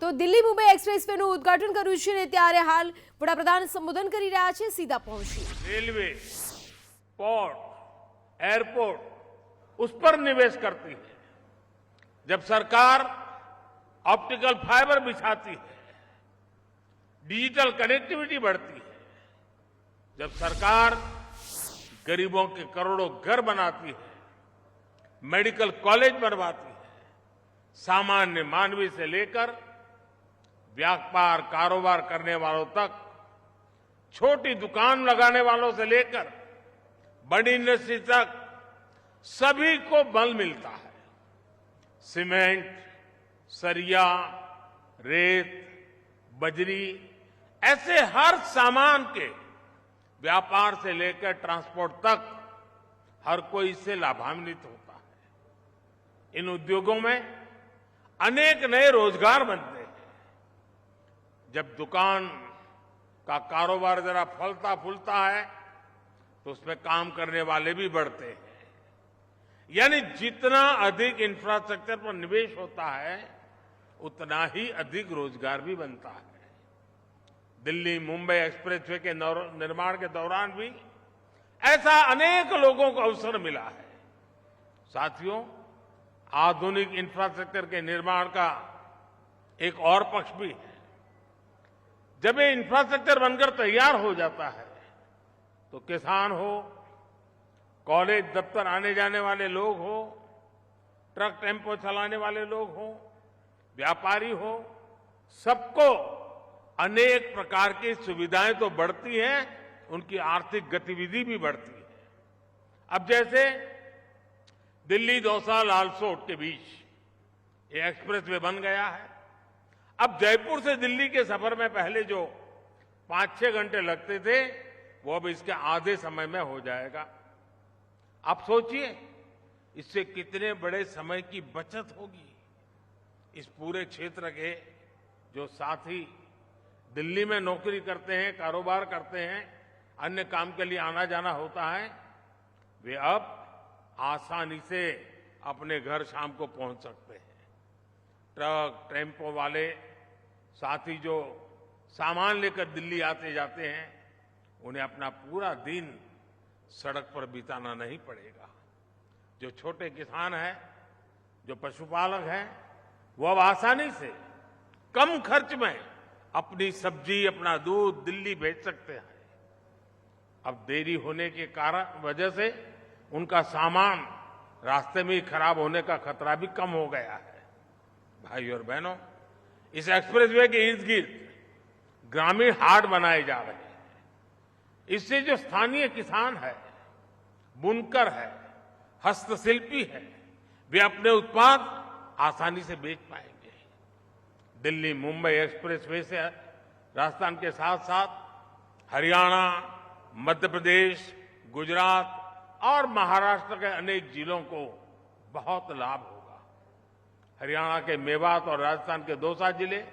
તો દિલ્હી મુંબઈ એક્સપ્રેસવેનું ઉદ્ઘાટન કર્યું છે ને ત્યારે હાલ વડાપ્રધાન સંબોધન કરી રહ્યા છે, સીધા પહોંચીએ। रेलवे, पोर्ट, एयरपोर्ट उस पर निवेश करती है। जब सरकार ऑप्टिकल फाइबर बिछाती है, डिजिटल कनेक्टिविटी बढ़ती है, जब सरकार गरीबों के करोड़ों घर बनाती है, मेडिकल कॉलेज बनवाती है, सामान्य मानवी से लेकर व्यापार कारोबार करने वालों तक, छोटी दुकान लगाने वालों से लेकर बड़ी इंडस्ट्री तक सभी को बल मिलता है। सीमेंट, सरिया, रेत, बजरी ऐसे हर सामान के व्यापार से लेकर ट्रांसपोर्ट तक हर कोई इससे लाभान्वित होता है। इन उद्योगों में अनेक नए रोजगार बनते हैं। जब दुकान का कारोबार जरा फलता फूलता है तो उसमें काम करने वाले भी बढ़ते हैं। यानी जितना अधिक इंफ्रास्ट्रक्चर पर निवेश होता है उतना ही अधिक रोजगार भी बनता है। दिल्ली मुंबई एक्सप्रेसवे के निर्माण के दौरान भी ऐसा अनेक लोगों को अवसर मिला है। साथियों, आधुनिक इंफ्रास्ट्रक्चर के निर्माण का एक और पक्ष भी है। जब ये इंफ्रास्ट्रक्चर बनकर तैयार हो जाता है तो किसान हो, कॉलेज दफ्तर आने जाने वाले लोग हो, ट्रक टेम्पो चलाने वाले लोग हो, व्यापारी हो, सबको अनेक प्रकार की सुविधाएं तो बढ़ती हैं, उनकी आर्थिक गतिविधि भी बढ़ती है। अब जैसे दिल्ली दौसा लालसोट के बीच ये एक्सप्रेसवे बन गया है। अब जयपुर से दिल्ली के सफर में पहले जो 5-6 घंटे लगते थे वो अब इसके आधे समय में हो जाएगा। आप सोचिए इससे कितने बड़े समय की बचत होगी। इस पूरे क्षेत्र के जो साथी दिल्ली में नौकरी करते हैं, कारोबार करते हैं, अन्य काम के लिए आना जाना होता है, वे अब आसानी से अपने घर शाम को पहुंच सकते हैं। ट्रक टेम्पो वाले साथी जो सामान लेकर दिल्ली आते जाते हैं उन्हें अपना पूरा दिन सड़क पर बिताना नहीं पड़ेगा। जो छोटे किसान हैं, जो पशुपालक हैं, वो अब आसानी से कम खर्च में अपनी सब्जी, अपना दूध दिल्ली भेज सकते हैं। अब देरी होने के कारण वजह से उनका सामान रास्ते में ही खराब होने का खतरा भी कम हो गया है। भाई और बहनों, इस एक्सप्रेसवे के इर्द गिर्द ग्रामीण हाट बनाए जा रहे हैं। इससे जो स्थानीय किसान है, बुनकर है, हस्तशिल्पी है, वे अपने उत्पाद आसानी से बेच पाएंगे। दिल्ली मुंबई एक्सप्रेसवे से राजस्थान के साथ साथ हरियाणा, मध्य प्रदेश, गुजरात और महाराष्ट्र के अनेक जिलों को बहुत लाभ होगा। हरियाणा के मेवात और राजस्थान के दौसा जिले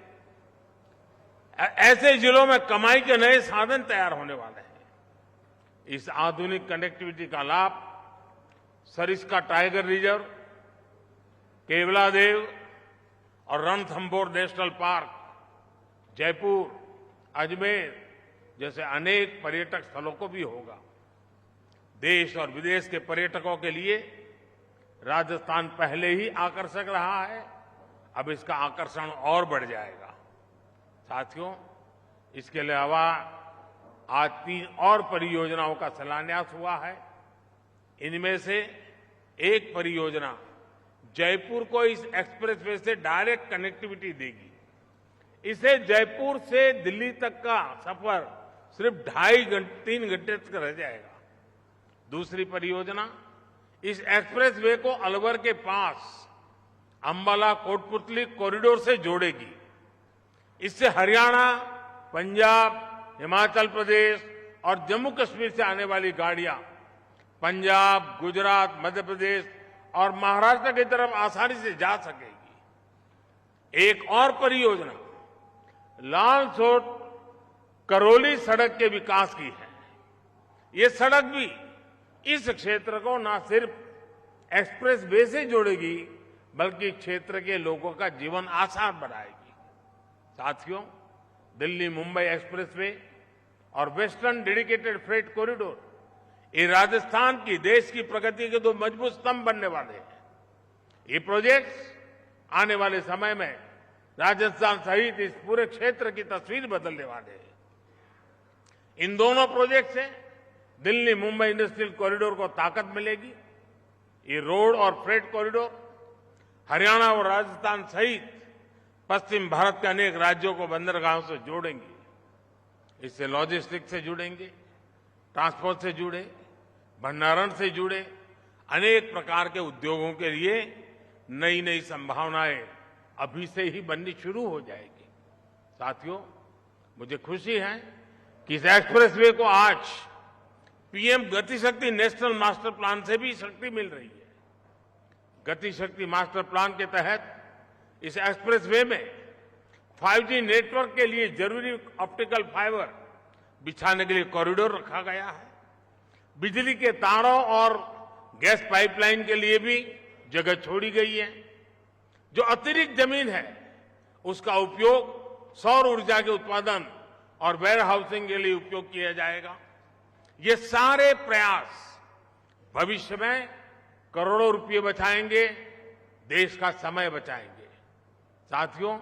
ऐसे जिलों में कमाई के नए साधन तैयार होने वाले हैं। इस आधुनिक कनेक्टिविटी का लाभ सरिस्का टाइगर रिजर्व, केवलादेव और रणथंभौर नेशनल पार्क, जयपुर, अजमेर जैसे अनेक पर्यटक स्थलों को भी होगा। देश और विदेश के पर्यटकों के लिए राजस्थान पहले ही आकर्षक रहा है, अब इसका आकर्षण और बढ़ जाएगा। साथियों, इसके अलावा आज 3 और परियोजनाओं का शिलान्यास हुआ है। इनमें से एक परियोजना जयपुर को इस एक्सप्रेसवे से डायरेक्ट कनेक्टिविटी देगी। इसे जयपुर से दिल्ली तक का सफर सिर्फ 2.5-3 घंटे तक रह जाएगा। दूसरी परियोजना इस एक्सप्रेसवे को अलवर के पास अंबाला कोटपुतली कॉरिडोर से जोड़ेगी। इससे हरियाणा, पंजाब, हिमाचल प्रदेश और जम्मू कश्मीर से आने वाली गाड़ियां पंजाब, गुजरात, मध्य प्रदेश और महाराष्ट्र की तरफ आसानी से जा सकेगी। एक और परियोजना लालसोट करौली सड़क के विकास की है। ये सड़क भी इस क्षेत्र को न सिर्फ एक्सप्रेस वे से जोड़ेगी बल्कि क्षेत्र के लोगों का जीवन आसान बनाएगी। साथियों, दिल्ली मुंबई एक्सप्रेसवे और वेस्टर्न डेडिकेटेड फ्रेट कॉरिडोर ये राजस्थान की देश की प्रगति के दो मजबूत स्तंभ बनने वाले हैं। ये प्रोजेक्ट्स आने वाले समय में राजस्थान सहित इस पूरे क्षेत्र की तस्वीर बदलने वाले हैं। इन दोनों प्रोजेक्ट से दिल्ली मुंबई इंडस्ट्रियल कॉरिडोर को ताकत मिलेगी। ये रोड और फ्रेट कॉरिडोर हरियाणा और राजस्थान सहित पश्चिम भारत के अनेक राज्यों को बंदरगाहों से जोड़ेंगे। इससे लॉजिस्टिक्स से जुड़ेंगे, ट्रांसपोर्ट से जुड़े, भंडारण से जुड़े अनेक प्रकार के उद्योगों के लिए नई नई संभावनाएं अभी से ही बननी शुरू हो जाएगी। साथियों, मुझे खुशी है कि इस एक्सप्रेसवे को आज पीएम गति शक्ति नेशनल मास्टर प्लान से भी शक्ति मिल रही है। गति शक्ति मास्टर प्लान के तहत इस एक्सप्रेसवे में 5G नेटवर्क के लिए जरूरी ऑप्टिकल फाइबर बिछाने के लिए कॉरिडोर रखा गया है। बिजली के तारों और गैस पाइपलाइन के लिए भी जगह छोड़ी गई है। जो अतिरिक्त जमीन है उसका उपयोग सौर ऊर्जा के उत्पादन और वेयर हाउसिंग के लिए उपयोग किया जाएगा। ये सारे प्रयास भविष्य में करोड़ों रुपये बचाएंगे, देश का समय बचाएंगे। साथियों,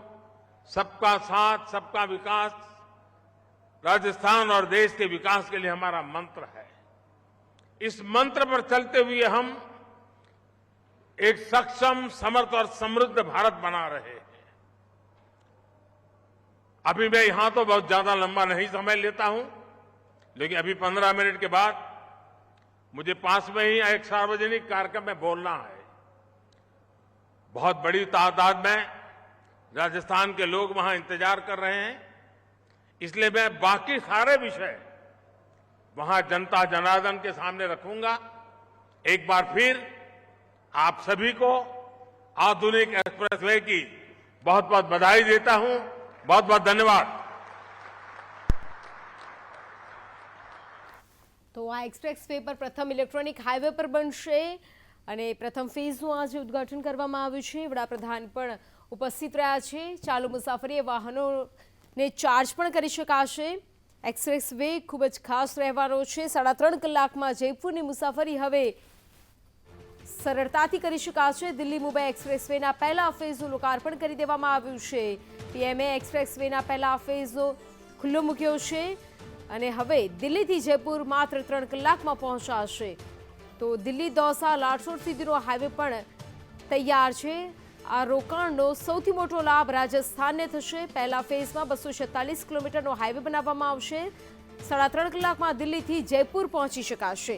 सबका साथ सबका विकास राजस्थान और देश के विकास के लिए हमारा मंत्र है। इस मंत्र पर चलते हुए हम एक सक्षम, समर्थ और समृद्ध भारत बना रहे हैं। अभी मैं यहां तो बहुत ज्यादा लंबा नहीं समय लेता हूं, लेकिन अभी 15 मिनट के बाद मुझे पास में ही एक सार्वजनिक कार्यक्रम में बोलना है। बहुत बड़ी तादाद में राजस्थान के लोग वहां इंतजार कर रहे हैं, इसलिए मैं बाकी सारे विषय वहां जनता जनार्दन के सामने रखूंगा। एक बार फिर आप सभी को आधुनिक एक्सप्रेसवे की बहुत बहुत बधाई देता हूं। बहुत बहुत धन्यवाद। તો આ એક્સપ્રેસ વે પર પ્રથમ ઇલેક્ટ્રોનિક હાઈવે પર બનશે અને પ્રથમ ફેઝનું આજે ઉદ્ઘાટન કરવામાં આવ્યું છે। વડાપ્રધાન પણ ઉપસ્થિત રહ્યા છે। ચાલુ મુસાફરી વાહનોને ચાર્જ પણ કરી શકાશે। એક્સપ્રેસ વે ખૂબ જ ખાસ રહેવાનો છે। 3.5 કલાકમાં જયપુરની મુસાફરી હવે સરળતાથી કરી શકાશે। દિલ્હી મુંબઈ એક્સપ્રેસ વેના પહેલા ફેઝનું લોકાર્પણ કરી દેવામાં આવ્યું છે। પીએમએ એક્સપ્રેસ વેના પહેલા ફેઝનો ખુલ્લો મૂક્યો છે અને હવે દિલ્હીથી જયપુર માત્ર 3 કલાકમાં પહોંચાશે। તો દિલ્હી દૌસા લાઠોડ સુધીનો હાઈવે પણ તૈયાર છે। આ રોકાણનો સૌથી મોટો લાભ રાજસ્થાનને થશે। પહેલા ફેઝમાં 246 કિલોમીટરનો હાઈવે બનાવવામાં આવશે। 3.5 કલાકમાં દિલ્હીથી જયપુર પહોંચી શકાશે।